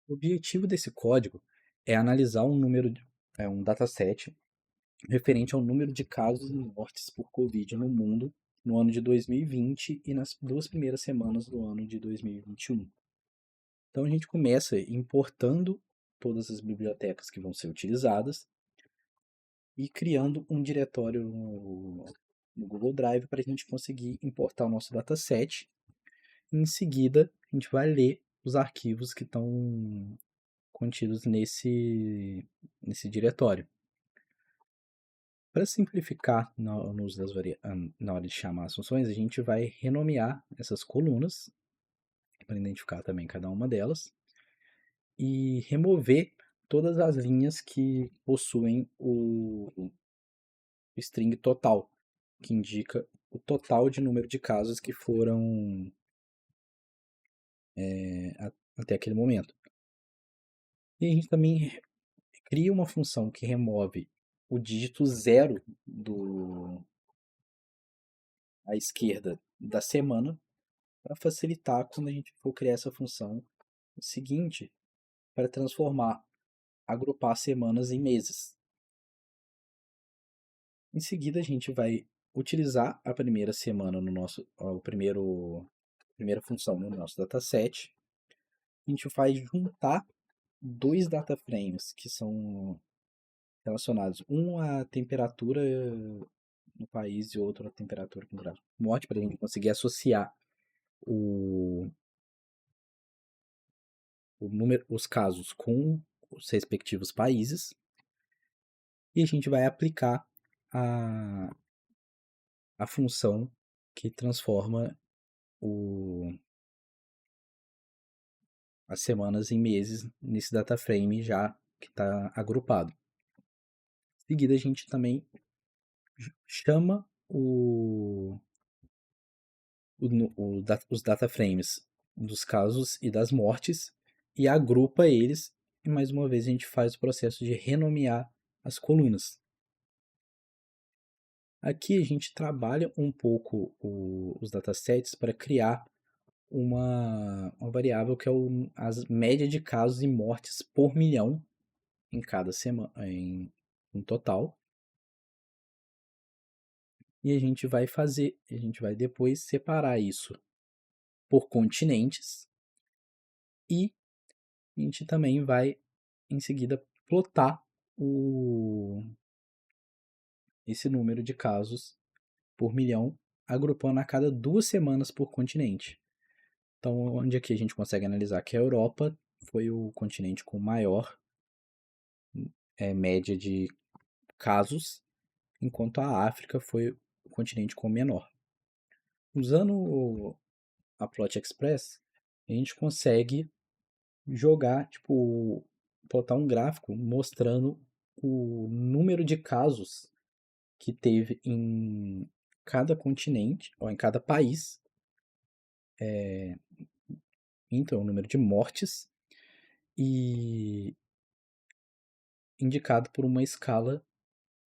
O objetivo desse código é analisar um dataset referente ao número de casos e mortes por Covid no mundo no ano de 2020 e nas 2 primeiras semanas do ano de 2021. Então a gente começa importando todas as bibliotecas que vão ser utilizadas e criando um diretório no Google Drive para a gente conseguir importar o nosso dataset. Em seguida, a gente vai ler os arquivos que estão contidos nesse diretório. Para simplificar no uso na hora de chamar as funções, a gente vai renomear essas colunas, para identificar também cada uma delas, e remover todas as linhas que possuem o string total, que indica o total de número de casos que foram até aquele momento. E a gente também cria uma função que remove o dígito zero à esquerda da semana para facilitar quando a gente for criar essa função seguinte para transformar, agrupar semanas em meses. Em seguida, a gente vai utilizar a primeira semana no nosso, primeira função no nosso dataset. A gente vai juntar dois data frames que são relacionados, um à temperatura no país e outro à temperatura com gráfico morte, para a gente conseguir associar o, os casos com os respectivos países. E a gente vai aplicar a, a função que transforma as semanas em meses nesse data frame já que está agrupado. Em seguida, a gente também chama os data frames dos casos e das mortes e agrupa eles. E mais uma vez a gente faz o processo de renomear as colunas. Aqui a gente trabalha um pouco os datasets para criar uma variável que é a média de casos e mortes por milhão em cada semana, em total. E a gente vai depois separar isso por continentes e a gente também vai em seguida plotar esse número de casos por milhão, agrupando a cada 2 semanas por continente. Então, onde aqui a gente consegue analisar que a Europa foi o continente com maior média de casos, enquanto a África foi o continente com menor. Usando a Plot Express, a gente consegue jogar, tipo, botar um gráfico mostrando o número de casos que teve em cada continente, ou em cada país, então o número de mortes, e indicado por uma escala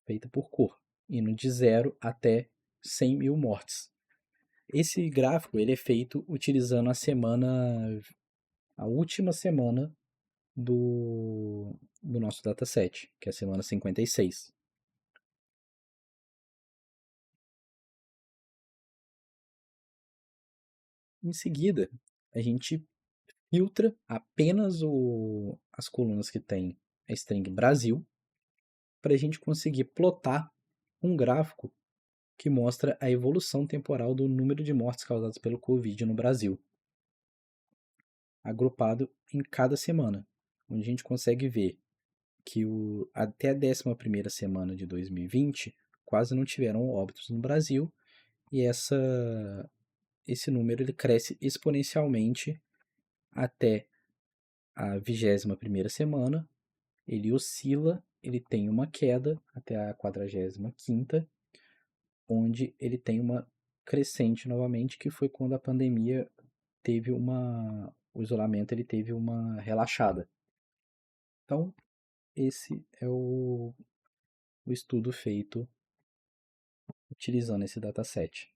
feita por cor, indo de 0 até 100 mil mortes. Esse gráfico ele é feito utilizando a última semana do nosso dataset, que é a semana 56. Em seguida, a gente filtra apenas as colunas que tem a string Brasil, para a gente conseguir plotar um gráfico que mostra a evolução temporal do número de mortes causadas pelo Covid no Brasil, agrupado em cada semana, onde a gente consegue ver que até a 11ª semana de 2020 quase não tiveram óbitos no Brasil, e esse número ele cresce exponencialmente até a 21ª semana, ele oscila, ele tem uma queda até a 45ª, onde ele tem uma crescente novamente, que foi quando a pandemia o isolamento ele teve uma relaxada. Então, esse é o estudo feito utilizando esse dataset.